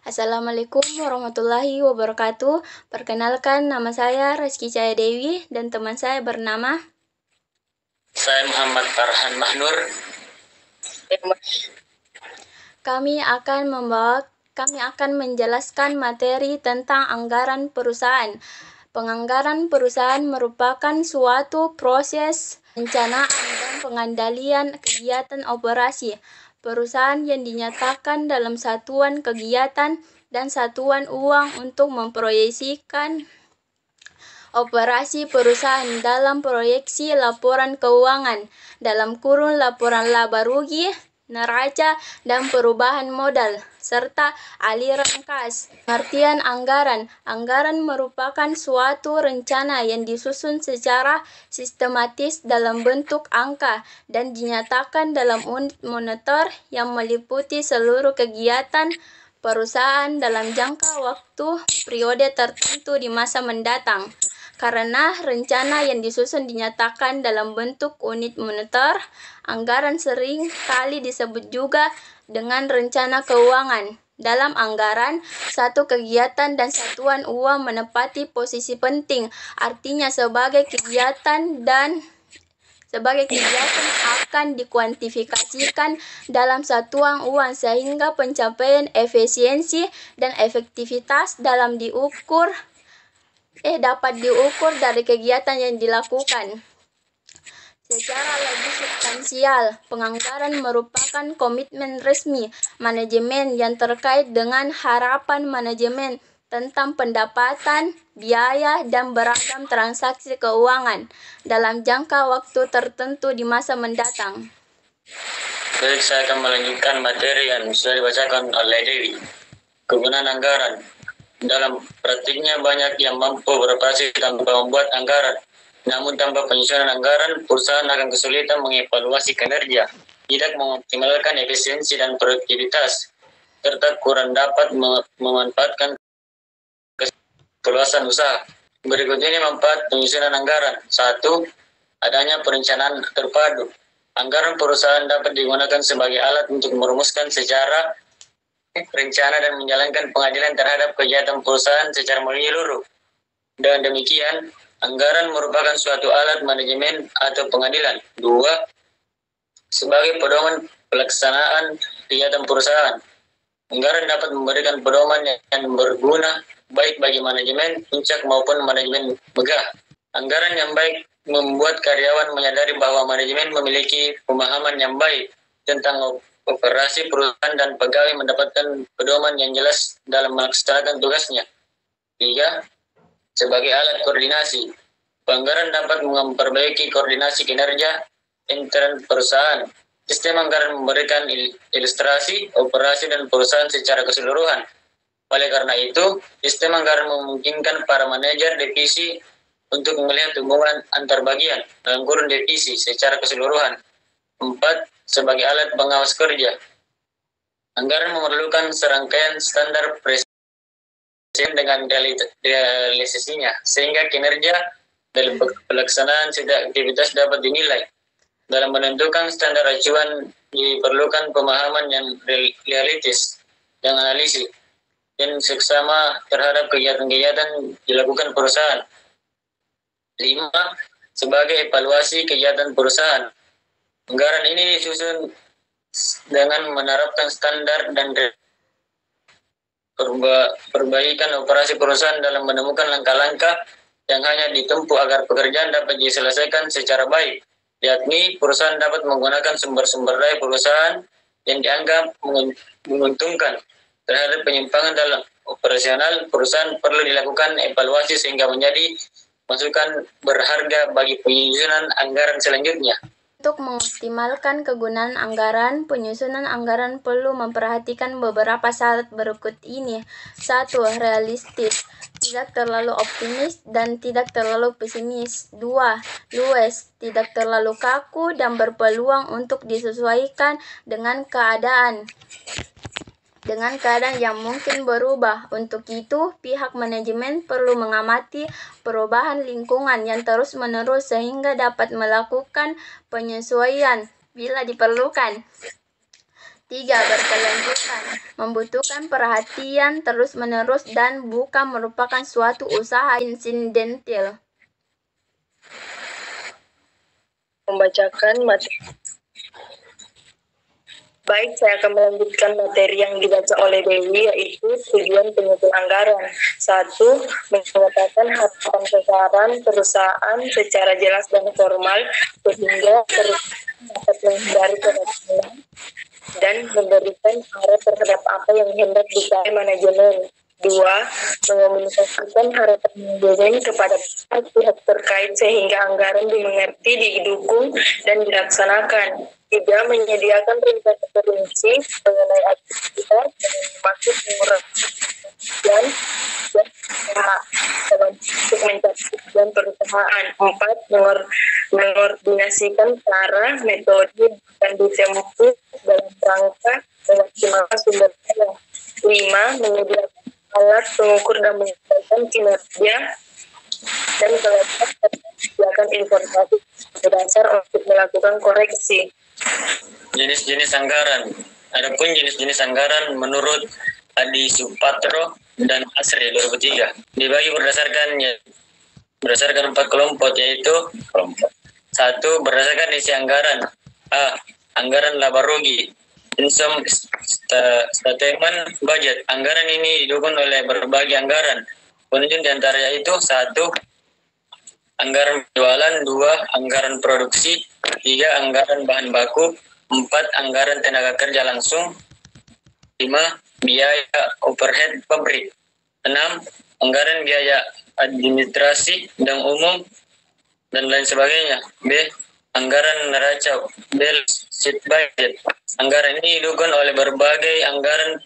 Assalamualaikum warahmatullahi wabarakatuh. Perkenalkan, nama saya Reski Cahaya Dewi dan teman saya bernama Saya Muhammad Farhan Mahnur. Kami akan menjelaskan materi tentang anggaran perusahaan. Penganggaran perusahaan merupakan suatu proses perencanaan dan pengendalian kegiatan operasi perusahaan yang dinyatakan dalam satuan kegiatan dan satuan uang untuk memproyeksikan operasi perusahaan dalam proyeksi laporan keuangan dalam kurun laporan laba rugi, neraca, dan perubahan modal, serta aliran kas. Pengertian anggaran. Anggaran merupakan suatu rencana yang disusun secara sistematis dalam bentuk angka dan dinyatakan dalam unit moneter yang meliputi seluruh kegiatan perusahaan dalam jangka waktu periode tertentu di masa mendatang. Karena rencana yang disusun dinyatakan dalam bentuk unit moneter, anggaran sering kali disebut juga dengan rencana keuangan. Dalam anggaran, satu kegiatan dan satuan uang menempati posisi penting, artinya sebagai kegiatan akan dikuantifikasikan dalam satuan uang sehingga pencapaian efisiensi dan efektivitas dapat diukur dari kegiatan yang dilakukan. Secara lebih substansial, penganggaran merupakan komitmen resmi manajemen yang terkait dengan harapan manajemen tentang pendapatan, biaya, dan beragam transaksi keuangan dalam jangka waktu tertentu di masa mendatang. Baik, saya akan melanjutkan materi yang sudah dibacakan oleh Dewi. Kegunaan anggaran. Dalam praktiknya banyak yang mampu beroperasi tanpa membuat anggaran. Namun tanpa penyusunan anggaran, perusahaan akan kesulitan mengevaluasi kinerja, tidak mengoptimalkan efisiensi dan produktivitas, serta kurang dapat memanfaatkan keluasan usaha. Berikut ini manfaat penyusunan anggaran. 1. Adanya perencanaan terpadu. Anggaran perusahaan dapat digunakan sebagai alat untuk merumuskan secara rencana dan menjalankan pengadilan terhadap kegiatan perusahaan secara menyeluruh. Dengan demikian, anggaran merupakan suatu alat manajemen atau pengadilan. 2. Sebagai pedoman pelaksanaan kegiatan perusahaan. Anggaran dapat memberikan pedoman yang berguna baik bagi manajemen puncak maupun manajemen megah. Anggaran yang baik membuat karyawan menyadari bahwa manajemen memiliki pemahaman yang baik tentang operasi perusahaan dan pegawai mendapatkan pedoman yang jelas dalam melaksanakan tugasnya. 3. Sebagai alat koordinasi, anggaran dapat memperbaiki koordinasi kinerja intern perusahaan. Sistem anggaran memberikan ilustrasi operasi dan perusahaan secara keseluruhan. Oleh karena itu, sistem anggaran memungkinkan para manajer divisi untuk melihat hubungan antar bagian dalam kurun divisi secara keseluruhan. 4. Sebagai alat pengawas kerja, anggaran memerlukan serangkaian standar presiden dengan realisasinya, sehingga kinerja dalam pelaksanaan setiap aktivitas dapat dinilai. Dalam menentukan standar acuan diperlukan pemahaman yang realistis dan analisis dan seksama terhadap kegiatan-kegiatan dilakukan perusahaan. 5. Sebagai evaluasi kegiatan perusahaan, anggaran ini disusun dengan menerapkan standar dan perbaikan operasi perusahaan dalam menemukan langkah-langkah yang hanya ditempuh agar pekerjaan dapat diselesaikan secara baik, yakni perusahaan dapat menggunakan sumber-sumber daya perusahaan yang dianggap menguntungkan. Terhadap penyimpangan dalam operasional, perusahaan perlu dilakukan evaluasi sehingga menjadi masukan berharga bagi penyusunan anggaran selanjutnya. Untuk mengoptimalkan kegunaan anggaran, penyusunan anggaran perlu memperhatikan beberapa syarat berikut ini. 1. Realistis, tidak terlalu optimis dan tidak terlalu pesimis. 2. Luas, tidak terlalu kaku dan berpeluang untuk disesuaikan dengan keadaan yang mungkin berubah. Untuk itu, pihak manajemen perlu mengamati perubahan lingkungan yang terus-menerus sehingga dapat melakukan penyesuaian bila diperlukan. 3. 3. Berkelanjutan, membutuhkan perhatian terus-menerus dan bukan merupakan suatu usaha insidental. Membacakan materi. Baik, saya akan melanjutkan materi yang dibaca oleh Dewi, yaitu tujuan penyusun anggaran. 1. Mengatakan harapan sasaran perusahaan secara jelas dan formal, sehingga perusahaan dapat menghindari keraguan dan memberikan arah terhadap apa yang hendak dicapai manajemen. 2. Mengomunikasikan harapan manajemen kepada pihak terkait sehingga anggaran dimengerti, didukung, dan dilaksanakan. 3. Menyediakan rencana perinci mengenai aktivitas yang maksud mengurangi untuk mencapai tujuan perusahaan. 4. Mengordinasikan cara, metode, dan ditempuh dalam rangka memaksimalkan sumber daya. 5. Menyediakan alat pengukur dan menyampaikan kinerja dan kualitas menyediakan informasi berdasar untuk melakukan koreksi. Jenis-jenis anggaran. Adapun jenis-jenis anggaran menurut Adi Supatro dan Asri 2003 dibagi berdasarkan 4 kelompok, yaitu 1. Berdasarkan isi anggaran. A. Anggaran laba rugi. Income statement budget. Anggaran ini didukung oleh berbagai anggaran. Penunjuk diantaranya itu 1. Anggaran penjualan. 2. Anggaran produksi. 3. Anggaran bahan baku. 4. Anggaran tenaga kerja langsung. 5. Biaya overhead pabrik. 6. Anggaran biaya administrasi dan umum dan lain sebagainya. B. Anggaran neraca balance sheet budget. Anggaran ini didukung oleh berbagai anggaran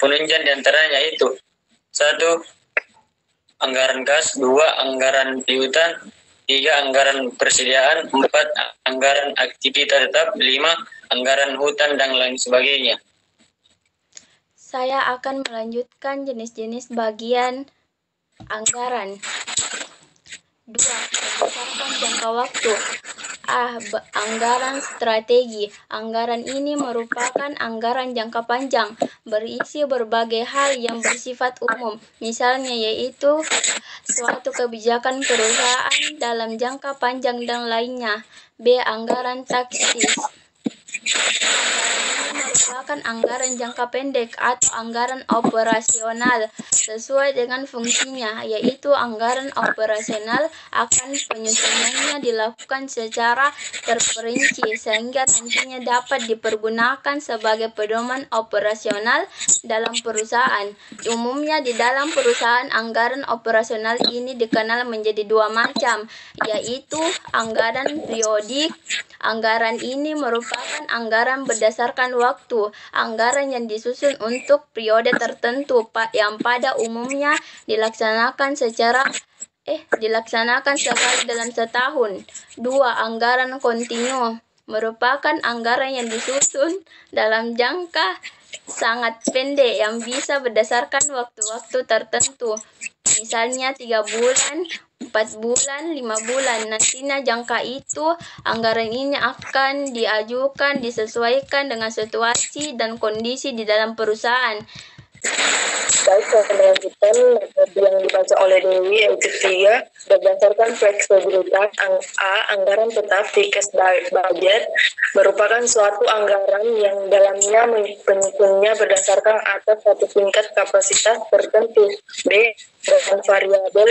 penunjang diantaranya itu 1. Anggaran kas. 2. Anggaran piutang. 3. Anggaran persediaan. 4. Anggaran aktivitas tetap. 5. Anggaran hutan dan lain sebagainya. Saya akan melanjutkan jenis-jenis bagian anggaran. 2. Berdasarkan jangka waktu. A. Anggaran strategi. Anggaran ini merupakan anggaran jangka panjang, berisi berbagai hal yang bersifat umum, misalnya yaitu suatu kebijakan perusahaan dalam jangka panjang dan lainnya. B. Anggaran taktis. Merupakan anggaran jangka pendek atau anggaran operasional sesuai dengan fungsinya, yaitu anggaran operasional akan penyusunannya dilakukan secara terperinci sehingga nantinya dapat dipergunakan sebagai pedoman operasional dalam perusahaan. Umumnya di dalam perusahaan anggaran operasional ini dikenal menjadi 2 macam, yaitu anggaran periodik. Anggaran ini merupakan anggaran berdasarkan waktu, anggaran yang disusun untuk periode tertentu yang pada umumnya dilaksanakan sekali dalam setahun. 2. Anggaran kontinu merupakan anggaran yang disusun dalam jangka sangat pendek yang bisa berdasarkan waktu-waktu tertentu, misalnya 3 bulan, 4 bulan, 5 bulan. Nantinya jangka itu anggaran ini akan diajukan disesuaikan dengan situasi dan kondisi di dalam perusahaan. Baik, saya akan melanjutkan materi yang dibaca oleh Dewi, yaitu 3. Berdasarkan fleksibilitas. A. Anggaran tetap fixed budget merupakan suatu anggaran yang dalamnya penyusunnya berdasarkan atas satu tingkat kapasitas tertentu. B. Dengan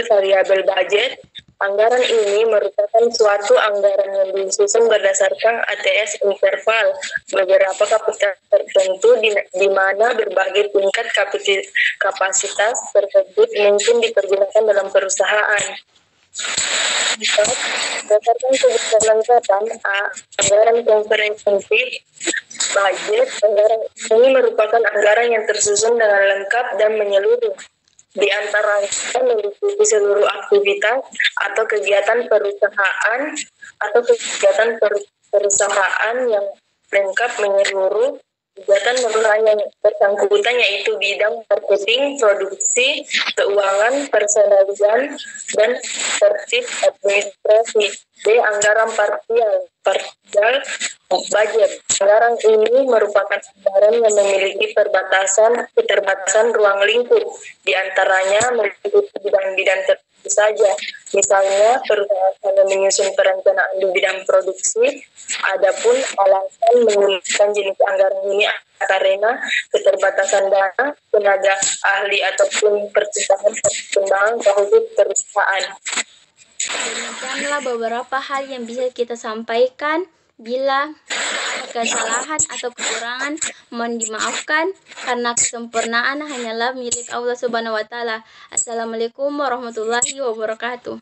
variabel budget. Anggaran ini merupakan suatu anggaran yang disusun berdasarkan ATS interval, beberapa kapasitas tertentu di mana berbagai tingkat kapasitas tersebut mungkin dipergunakan dalam perusahaan. Berdasarkan kebutuhan anggaran. A. Anggaran komprehensif budget. Anggaran ini merupakan anggaran yang tersusun dengan lengkap dan menyeluruh, di antaranya meliputi seluruh aktivitas atau kegiatan perusahaan yang lengkap menyeluruh. Kegiatan perusahaan yang bersangkutan yaitu bidang marketing, produksi, keuangan, personalian, dan tertib administrasi. B. Anggaran parsial budget. Anggaran ini merupakan anggaran yang memiliki keterbatasan ruang lingkup, di antaranya meliputi bidang-bidang tertentu saja. Misalnya, perusahaan menyusun perencanaan di bidang produksi. Adapun alasan menggunakan jenis anggaran ini karena keterbatasan dana, tenaga ahli ataupun pertimbangan khusus perusahaan. Demikianlah beberapa hal yang bisa kita sampaikan. Bila kesalahan atau kekurangan mohon dimaafkan, karena kesempurnaan hanyalah milik Allah Subhanahu wa taala. Assalamualaikum warahmatullahi wabarakatuh.